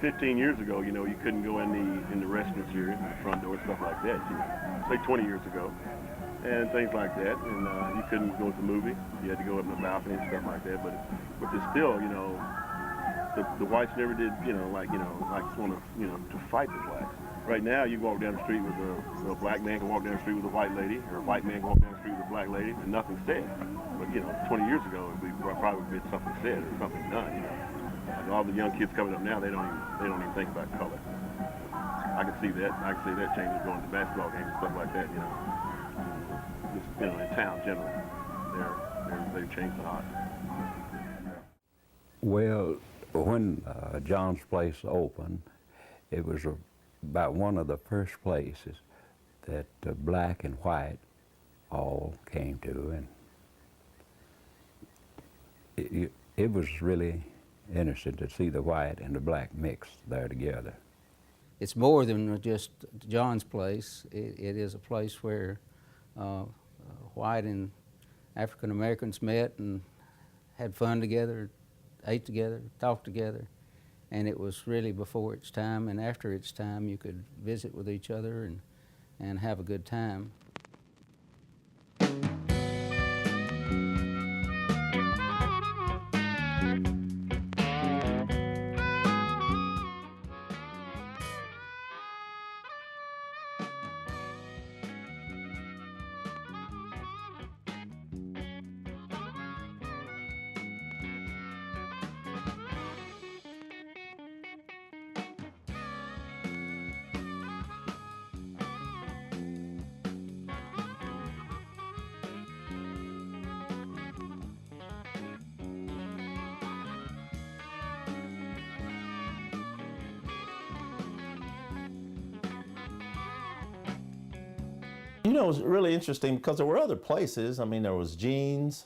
15 years ago, you know, you couldn't go in the restaurants here, in the front door, stuff like that, you know, say 20 years ago, and things like that, and you couldn't go to the movie. You had to go up in the balcony and stuff like that, but there's still, you know, the whites never did, you know, like want to, you know, to fight the blacks. Right now, you walk down the street with a black man can walk down the street with a white lady, or a white man can walk down the street with a black lady, and nothing's said. But, you know, 20 years ago, we probably would have been something said or something done, you know. Like all the young kids coming up now, they don't even think about color. I can see that. I can see that changes going to basketball games and stuff like that, you know. Just, you know, in town generally, they've changed a lot. Well, when John's Place opened, it was about one of the first places that black and white all came to, and it was really interesting to see the white and the black mixed there together. It's more than just John's Place. It is a place where white and African Americans met and had fun together, ate together, talked together, and it was really before its time and after its time. You could visit with each other and have a good time. You know, it was really interesting because there were other places. I mean, there was Jeans,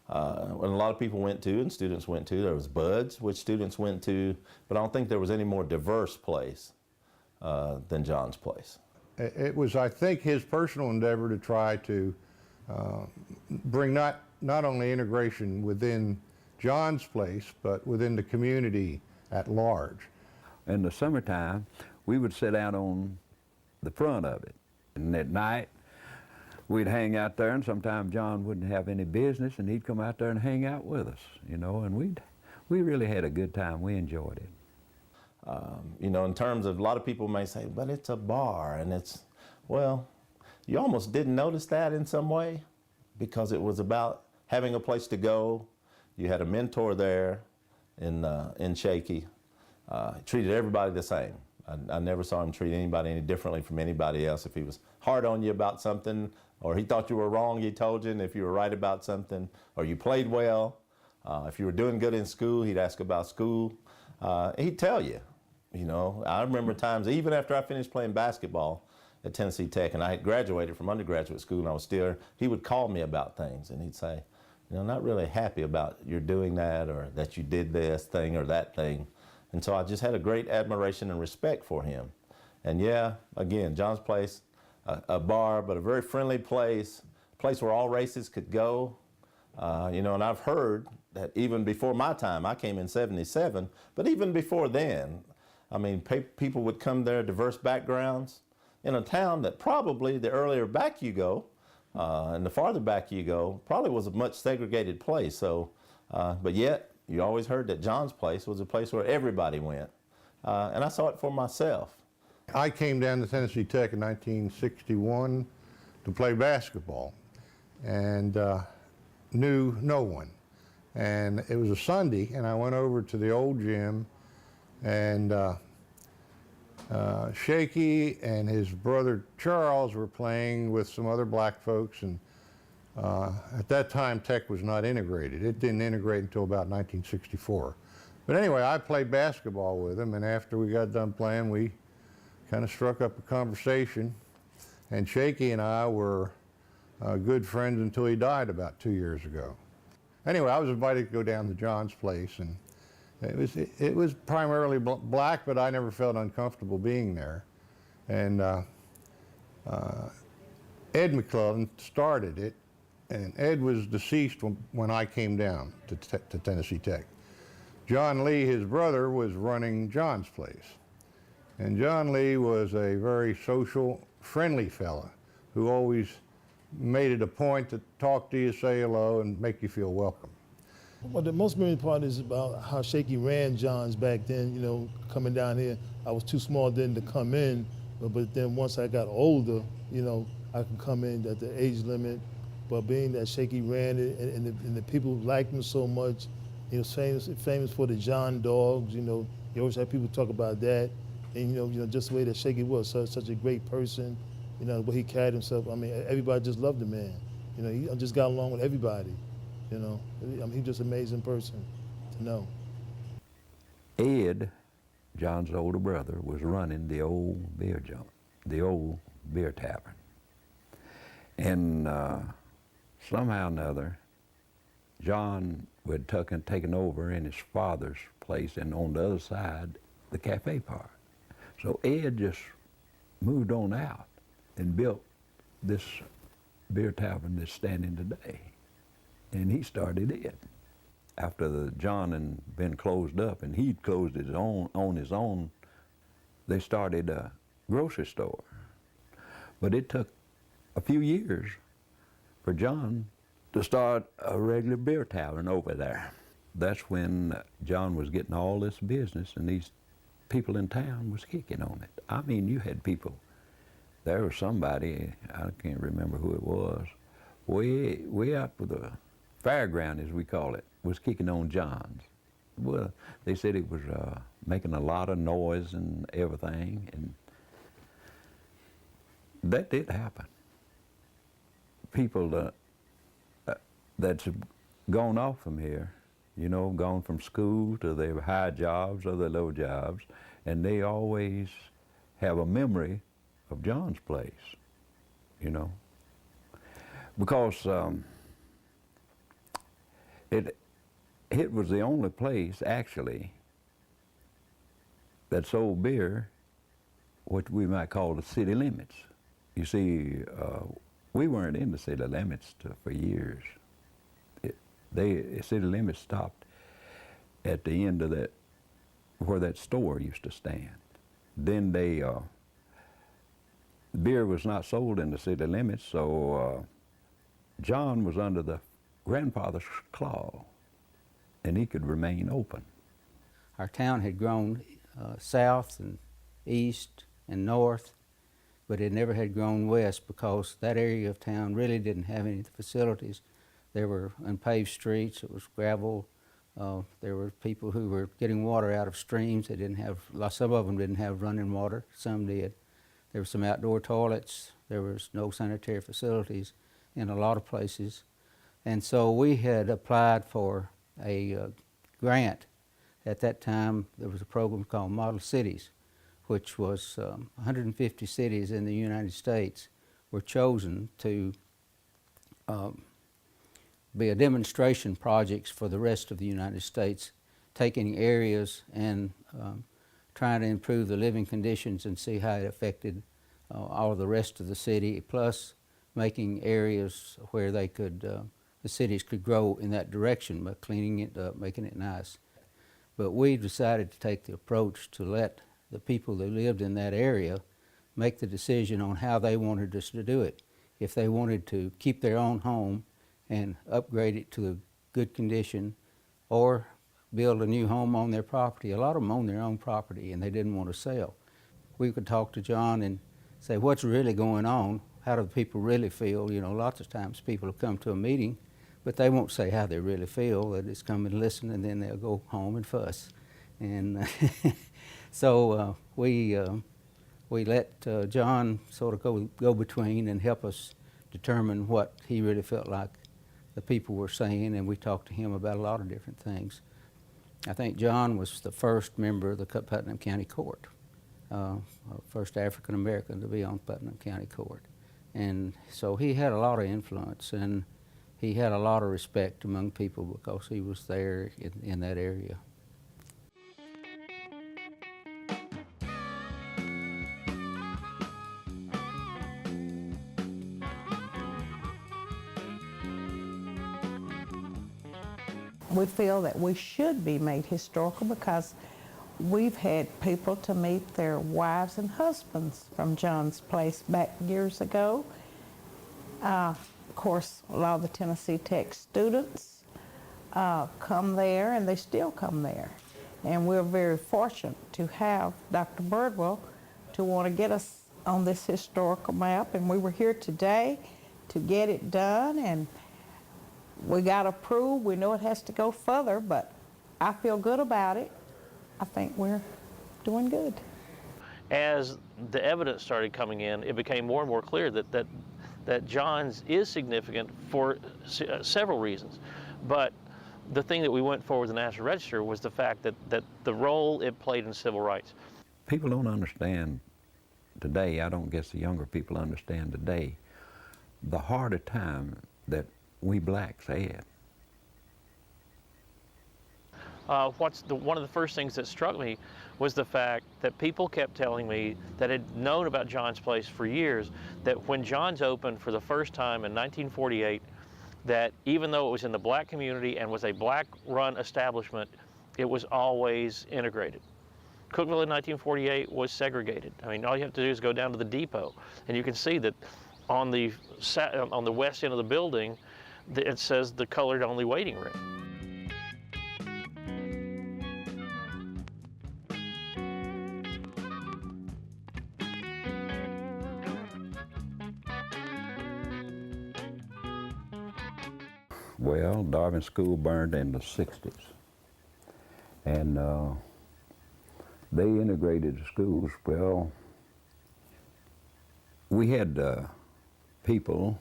when a lot of people went to and students went to. There was Bud's, which students went to, but I don't think there was any more diverse place than John's Place. It was, I think, his personal endeavor to try to bring not only integration within John's Place, but within the community at large. In the summertime, we would sit out on the front of it. And at night, we'd hang out there, and sometimes John wouldn't have any business, and he'd come out there and hang out with us, you know, and we really had a good time. We enjoyed it. You know, in terms of, a lot of people may say, but it's a bar, and it's, well, you almost didn't notice that in some way because it was about having a place to go. You had a mentor there in Shaky. Treated everybody the same. I never saw him treat anybody any differently from anybody else. If he was hard on you about something, or he thought you were wrong, he told you, and if you were right about something, or you played well, if you were doing good in school, he'd ask about school. He'd tell you, you know. I remember times, even after I finished playing basketball at Tennessee Tech, and I had graduated from undergraduate school and I was still there, he would call me about things, and he'd say, you know, not really happy about your doing that, or that you did this thing or that thing. And so I just had a great admiration and respect for him. And yeah, again, John's Place, a bar, but a very friendly place, a place where all races could go. You know, and I've heard that even before my time, I came in '77, but even before then, I mean, people would come there, diverse backgrounds, in a town that probably the earlier back you go, and the farther back you go, probably was a much segregated place. So, but yet, you always heard that John's Place was a place where everybody went, and I saw it for myself. I came down to Tennessee Tech in 1961 to play basketball, and knew no one. And it was a Sunday, and I went over to the old gym, and Shaky and his brother Charles were playing with some other black folks, and at that time, Tech was not integrated. It didn't integrate until about 1964. But anyway, I played basketball with him, and after we got done playing, we kind of struck up a conversation. And Shaky and I were good friends until he died about 2 years ago. Anyway, I was invited to go down to John's Place, and it was primarily black, but I never felt uncomfortable being there. And Ed McClellan started it. And Ed was deceased when I came down to Tennessee Tech. John Lee, his brother, was running John's place. And John Lee was a very social, friendly fella who always made it a point to talk to you, say hello, and make you feel welcome. Well, the most memorable part is about how Shaky ran John's back then, you know, coming down here. I was too small then to come in, but then once I got older, you know, I could come in at the age limit. But being that Shaky ran it and the people liked him so much, he was famous for the John dogs, you know. You always have people talk about that. And, you know, just the way that Shaky was, such a great person, you know, the way he carried himself. I mean, everybody just loved the man. You know, he just got along with everybody. You know, I mean, he's just an amazing person to know. Ed, John's older brother, was running the old beer tavern. And somehow or another, John had taken over in his father's place, and on the other side, the cafe part. So Ed just moved on out and built this beer tavern that's standing today. And he started it. After John had been closed up and he'd closed it on his own, they started a grocery store. But it took a few years for John to start a regular beer tavern over there. That's when John was getting all this business, and these people in town was kicking on it. I mean, you had people, there was somebody, I can't remember who it was, way out with the fairground, as we call it, was kicking on John's. Well, they said it was making a lot of noise and everything, and that did happen. People that's gone off from here, you know, gone from school to their high jobs or their low jobs, and they always have a memory of John's place, you know, because it was the only place, actually, that sold beer, what we might call the city limits. You see, we weren't in the city limits for years. The city limits stopped at the end of that, where that store used to stand. Then beer was not sold in the city limits, so John was under the grandfather's claw, and he could remain open. Our town had grown south and east and north, but it never had grown west because that area of town really didn't have any facilities. There were unpaved streets, it was gravel. There were people who were getting water out of streams. They didn't have, some of them didn't have running water, some did. There were some outdoor toilets. There was no sanitary facilities in a lot of places. And so we had applied for a grant. At that time, there was a program called Model Cities, which was 150 cities in the United States were chosen to be a demonstration projects for the rest of the United States, taking areas and trying to improve the living conditions and see how it affected all of the rest of the city, plus making areas where they could, the cities could grow in that direction by cleaning it up, making it nice. But we decided to take the approach to let the people that lived in that area make the decision on how they wanted us to do it. If they wanted to keep their own home and upgrade it to a good condition, or build a new home on their property. A lot of them own their own property and they didn't want to sell. We could talk to John and say, what's really going on? How do the people really feel? You know, lots of times people will come to a meeting, but they won't say how they really feel. They'll just come and listen, and then they'll go home and fuss. And so we let John sort of go between and help us determine what he really felt like the people were saying, and we talked to him about a lot of different things. I think John was the first member of the Putnam County Court, first African American to be on Putnam County Court. And so he had a lot of influence, and he had a lot of respect among people because he was there in that area. we feel that we should be made historical because we've had people to meet their wives and husbands from John's Place back years ago. Of course, a lot of the Tennessee Tech students come there, and they still come there. And we're very fortunate to have Dr. Birdwell to want to get us on this historical map. And we were here today to get it done, and we got approved. We know it has to go further, but I feel good about it. I think we're doing good. As the evidence started coming in, it became more and more clear that John's is significant for several reasons. But the thing that we went for with the National Register was the fact that the role it played in civil rights. People don't understand today, I don't guess the younger people understand today, the harder time that we blacks had. One of the first things that struck me was the fact that people kept telling me that had known about John's Place for years, that when John's opened for the first time in 1948, that even though it was in the black community and was a black-run establishment, it was always integrated. Cookeville in 1948 was segregated. I mean, all you have to do is go down to the depot, and you can see that on the west end of the building, it says the colored-only waiting room. Well, Darwin School burned in the 60s. And they integrated the schools. Well, we had people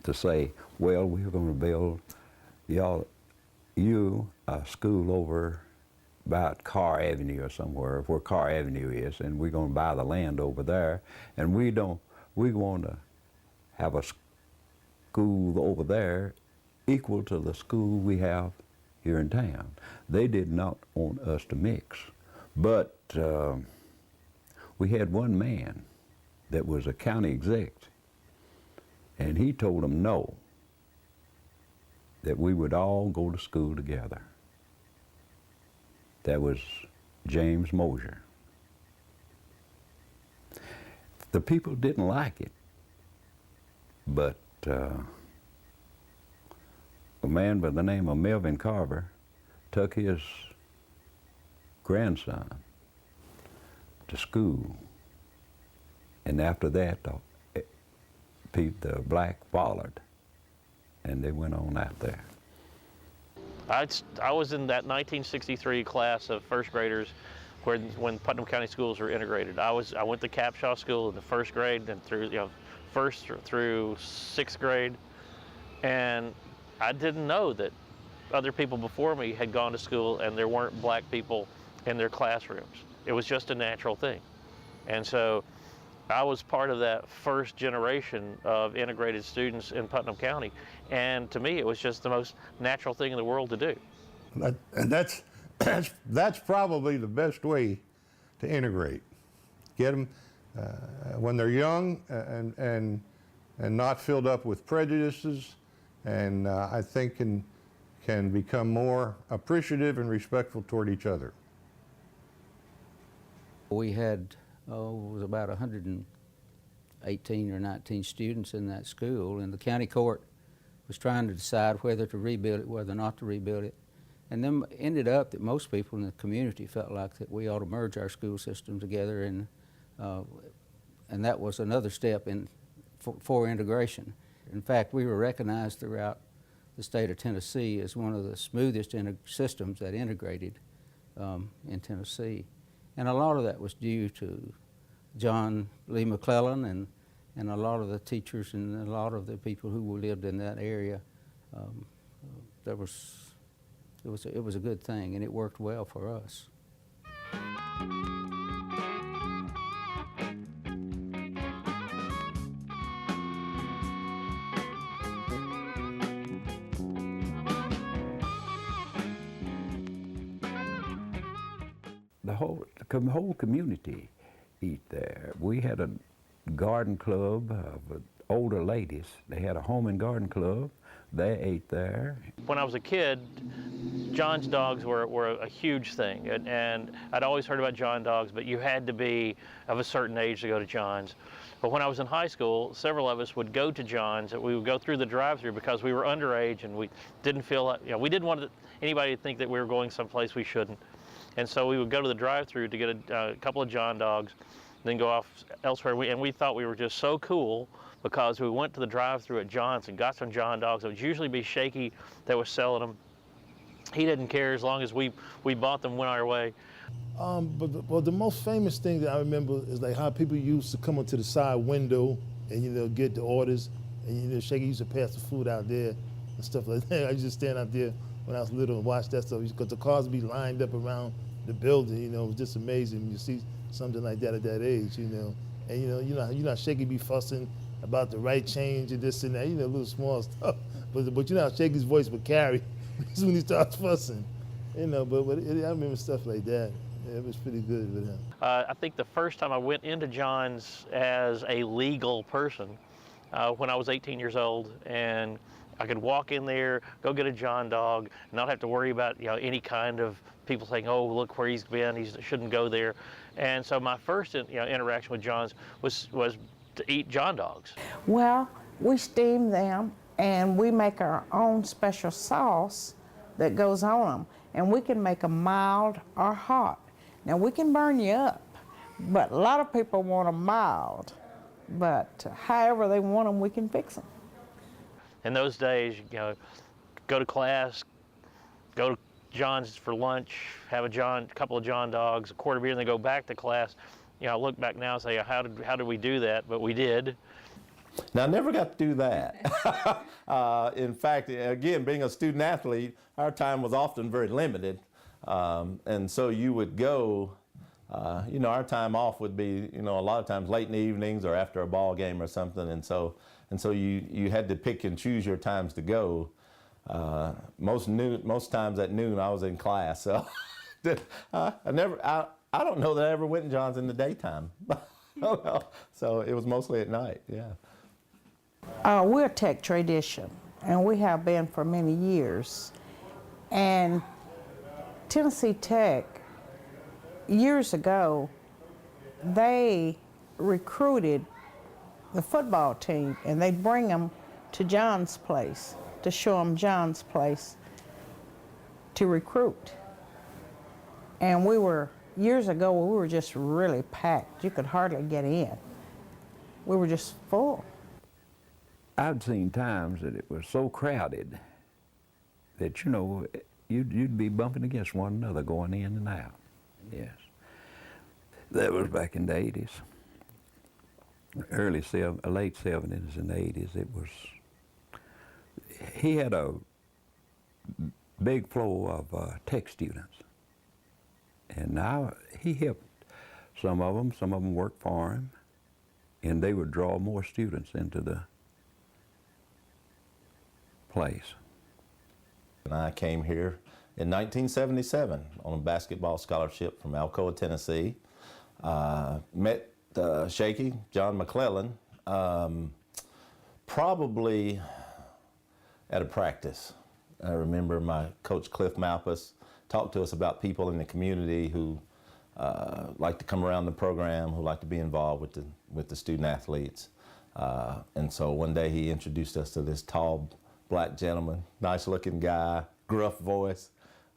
to say, well, we're going to build you a school over about Carr Avenue or somewhere, where Carr Avenue is, and we're going to buy the land over there, and we want to have a school over there equal to the school we have here in town. They did not want us to mix, but we had one man that was a county exec, and he told them no, that we would all go to school together. That was James Mosier. The people didn't like it, but a man by the name of Melvin Carver took his grandson to school, and after that the black followed, and they went on out there. I was in that 1963 class of first graders when Putnam County schools were integrated. I went to Capshaw School in the first grade and through first through sixth grade, and I didn't know that other people before me had gone to school and there weren't black people in their classrooms. It was just a natural thing. And so I was part of that first generation of integrated students in Putnam County, and to me it was just the most natural thing in the world to do. And that's probably the best way to integrate. Get them when they're young and not filled up with prejudices, and I think can become more appreciative and respectful toward each other. We had, it was about 118 or 19 students in that school, and the county court was trying to decide whether to rebuild it, whether not to rebuild it. And then ended up that most people in the community felt like that we ought to merge our school system together, and that was another step for integration. In fact, we were recognized throughout the state of Tennessee as one of the smoothest systems that integrated in Tennessee. And a lot of that was due to John Lee McClellan and a lot of the teachers and a lot of the people who lived in that area. It was a good thing, and it worked well for us. The whole community eat there. We had a garden club of older ladies. They had a home and garden club. They ate there. When I was a kid, John's dogs were a huge thing, and I'd always heard about John dogs, but you had to be of a certain age to go to John's. But when I was in high school, several of us would go to John's. We would go through the drive-thru because we were underage and we didn't feel like, we didn't want anybody to think that we were going someplace we shouldn't. And so we would go to the drive-thru to get a couple of John dogs, then go off elsewhere. And we thought we were just so cool because we went to the drive-thru at John's and got some John dogs. It would usually be Shaky that was selling them. He didn't care as long as we bought them, went our way. But the most famous thing that I remember is like how people used to come onto the side window and get the orders, and Shaky used to pass the food out there and stuff like that. I used to stand out there when I was little and watch that stuff because the cars would be lined up around the building. It was just amazing when you see something like that at that age. And you know how Shaky be fussing about the right change and this and that. Little small stuff. But you know how Shaky's voice would carry when he starts fussing. But I remember stuff like that. Yeah, it was pretty good with him. I think the first time I went into John's as a legal person when I was 18 years old, and I could walk in there, go get a John dog, and not have to worry about any kind of people saying, "Oh, look where he's been. He shouldn't go there." And so my first interaction with John's was to eat John dogs. Well, we steam them and we make our own special sauce that goes on them, and we can make them mild or hot. Now we can burn you up, but a lot of people want them mild, but however they want them, we can fix them. In those days, go to class, go to John's for lunch, have a couple of John dogs, a quart of beer, and then go back to class. I look back now and say, how did we do that? But we did. Now, I never got to do that. In fact, again, being a student athlete, our time was often very limited. And so you would go, our time off would be, a lot of times late in the evenings or after a ball game or something. And so you had to pick and choose your times to go. Most times at noon I was in class. So I don't know that I ever went in John's in the daytime. So it was mostly at night, yeah. We're a tech tradition, and we have been for many years. And Tennessee Tech, years ago, they recruited the football team, and they'd bring them to John's place to show them John's place to recruit. And years ago, we were just really packed. You could hardly get in. We were just full. I've seen times that it was so crowded that, you'd be bumping against one another going in and out. Yes. That was back in the 80s. Late 70s and 80s. He had a big flow of tech students. And now he helped some of them worked for him, and they would draw more students into the place. And I came here in 1977 on a basketball scholarship from Alcoa, Tennessee. Met Shaky, John McClellan, probably at a practice. I remember my coach Cliff Malpas talked to us about people in the community who like to come around the program, who like to be involved with the student athletes. And so one day he introduced us to this tall black gentleman, nice looking guy, gruff voice,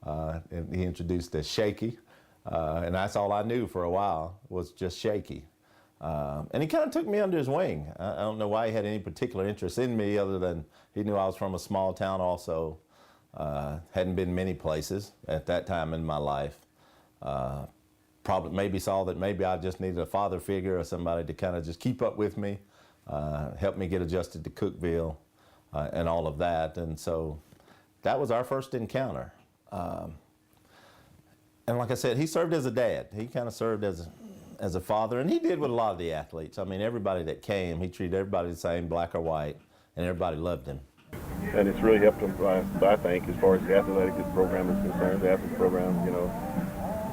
and he introduced us Shaky. And that's all I knew for a while was just Shaky. And he kind of took me under his wing. I don't know why he had any particular interest in me other than he knew I was from a small town also. Hadn't been many places at that time in my life. Probably maybe saw that maybe I just needed a father figure or somebody to kind of just keep up with me, help me get adjusted to Cookeville and all of that. And so that was our first encounter. And like I said, he served as a dad. He kind of served as a father, and he did with a lot of the athletes. I mean, everybody that came, he treated everybody the same, black or white, and everybody loved him. And it's really helped him, I think, as far as the athletic program is concerned, the athletic program,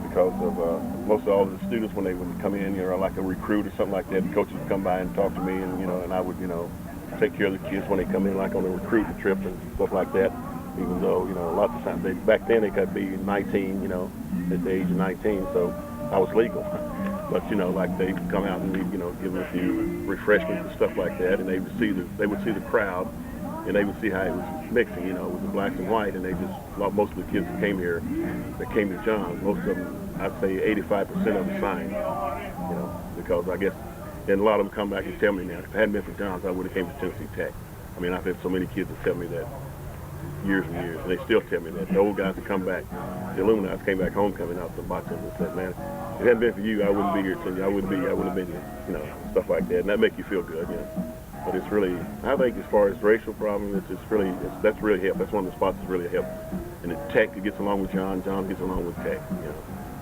because of most of all of the students, when they would come in, like a recruit or something like that, the coaches would come by and talk to me, and, and I would, take care of the kids when they come in, like on a recruiting trip and stuff like that. Even though, you know, lots of times back then they could be 19, you know, at the age of 19, so I was legal. But, you know, like they come out and we'd, you know, give them a few refreshments and stuff like that, and they would see the crowd, and they would see how it was mixing, you know, with the blacks and white, and they just, most of the kids that came here, that came to Johns, most of them, I'd say 85% of them signed, you know, because I guess, and a lot of them come back and tell me now, if it hadn't been for Johns, I would have came to Tennessee Tech. I mean, I've had so many kids that tell me that years and years, and they still tell me that. The old guys that come back, the alumni came back homecoming out to boxing and said, man, if it hadn't been for you, I wouldn't be here today. I wouldn't have been here, you know, stuff like that. And that make you feel good, you know. But it's really, I think as far as racial problems, that's really helped. That's one of the spots that's really helped. And the Tech gets along with John gets along with Tech, you know,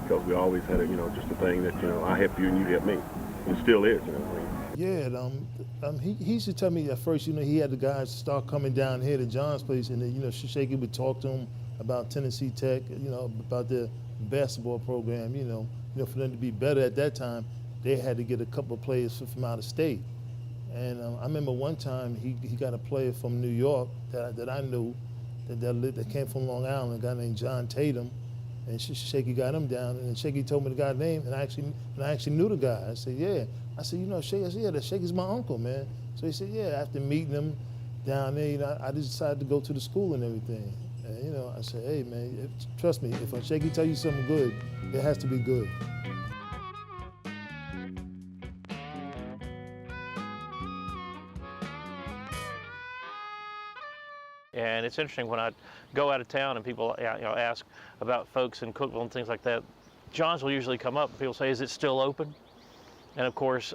because we always had a, you know, just a thing that, you know, I help you and you help me. And it still is, you know what I mean? Yeah, he used to tell me at first, you know, he had the guys start coming down here to John's place, and then, you know, Shaky would talk to him about Tennessee Tech, you know, about their basketball program, you know, for them to be better at that time, they had to get a couple of players from out of state. And I remember one time he got a player from New York that I knew that came from Long Island, a guy named John Tatum, and Shaky got him down, and Shaky told me the guy's name, and I actually knew the guy. I said, yeah. I said, you know, Shaky, I said, yeah, that Shaky's my uncle, man. So he said, yeah, after meeting him down there, you know, I just decided to go to the school and everything. And, you know, I said, hey, man, trust me, if Shaky tell you something good, it has to be good. And it's interesting when I go out of town and people, you know, ask about folks in Cookeville and things like that. Johns will usually come up and people say, is it still open? And of course,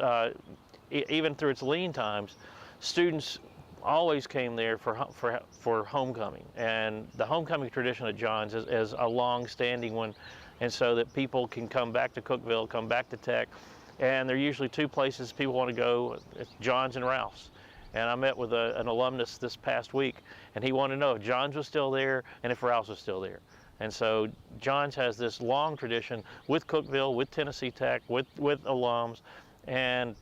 even through its lean times, students always came there for homecoming. And the homecoming tradition at Johns is a long-standing one, and so that people can come back to Cookeville, come back to Tech, and there are usually two places people want to go, it's Johns and Ralph's. And I met with an alumnus this past week, and he wanted to know if Johns was still there and if Ralph's was still there. And so Johns has this long tradition with Cookeville, with Tennessee Tech, with alums, and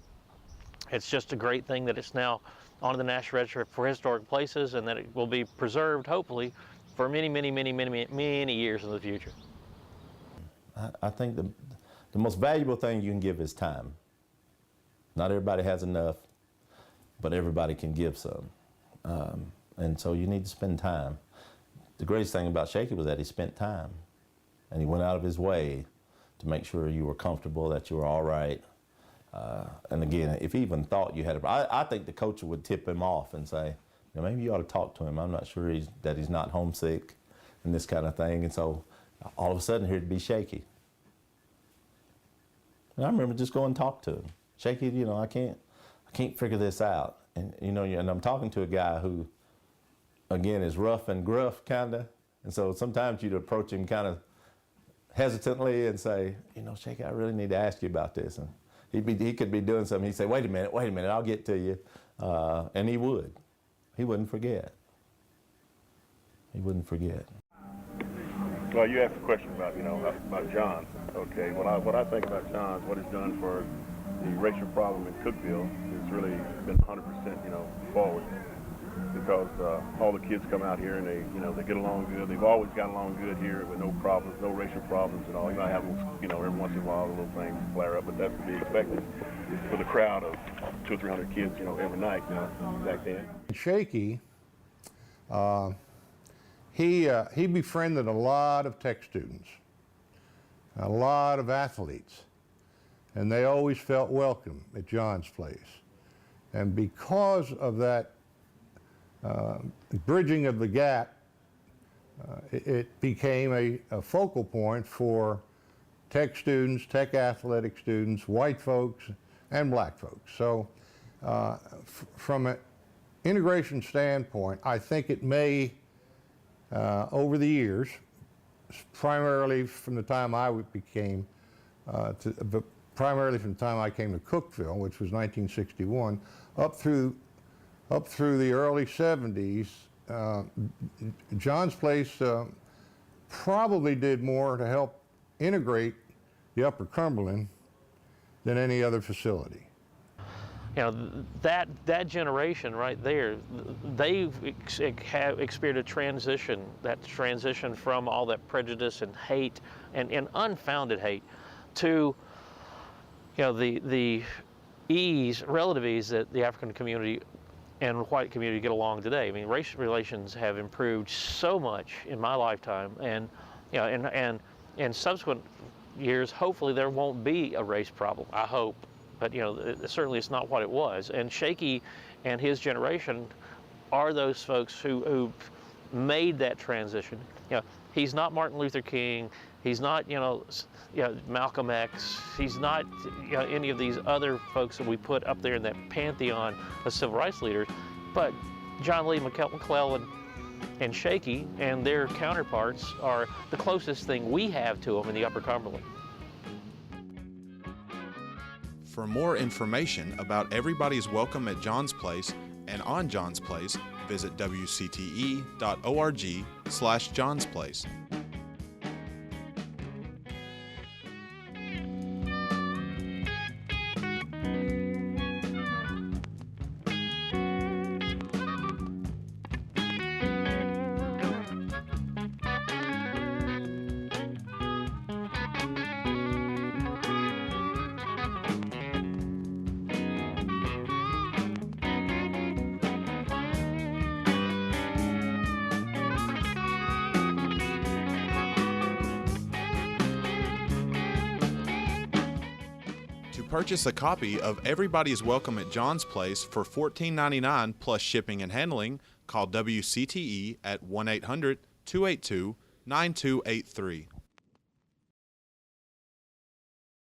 it's just a great thing that it's now on the National Register for Historic Places, and that it will be preserved, hopefully, for many, many, many, many, many years in the future. I think the most valuable thing you can give is time. Not everybody has enough, but everybody can give some. And so you need to spend time. The greatest thing about Shaky was that he spent time, and he went out of his way to make sure you were comfortable, that you were all right. And again, if he even thought you had I think the coach would tip him off and say, you know, maybe you ought to talk to him. I'm not sure that he's not homesick and this kind of thing. And so all of a sudden here'd be Shaky. And I remember just going and talk to him. Shaky, you know, I can't figure this out. And you know, and I'm talking to a guy who, again, is rough and gruff kind of. And so sometimes you'd approach him kind of hesitantly and say, you know, Shaky, I really need to ask you about this. And he could be doing something. He'd say, wait a minute, I'll get to you. And he would. He wouldn't forget. He wouldn't forget. Well, you asked a question about, you know, about Johns. Okay, what I think about Johns, what it's done for the racial problem in Cookeville, has really been 100%, you know, forward. Because all the kids come out here and they get along good. They've always got along good here with no problems, no racial problems at all. You might have, you know, every once in a while a little thing flare up, but that's to be expected for the crowd of 200 or 300 kids, you know, every night, you know, back then. Shaky, he befriended a lot of Tech students, a lot of athletes, and they always felt welcome at John's place. And because of that bridging of the gap, it became a focal point for Tech students, Tech athletic students, white folks, and black folks. So from an integration standpoint, I think it may, over the years, primarily from the time I came to Cookeville, which was 1961, up through the early 70s, John's Place probably did more to help integrate the Upper Cumberland than any other facility. that generation right there, they've have experienced a transition, that transition from all that prejudice and hate and unfounded hate to the relative ease that the African community and white community get along today. I mean, race relations have improved so much in my lifetime, and and in subsequent years, hopefully there won't be a race problem. I hope, but certainly it's not what it was. And Shaky and his generation are those folks who made that transition. He's not Martin Luther King. He's not Malcolm X. He's not any of these other folks that we put up there in that pantheon of civil rights leaders. But John Lee McClellan and Shaky and their counterparts are the closest thing we have to them in the Upper Cumberland. For more information about Everybody's Welcome at John's Place and on John's Place, visit wcte.org/John's Place. Purchase a copy of Everybody's Welcome at John's Place for $14.99 plus shipping and handling. Call WCTE at 1-800-282-9283.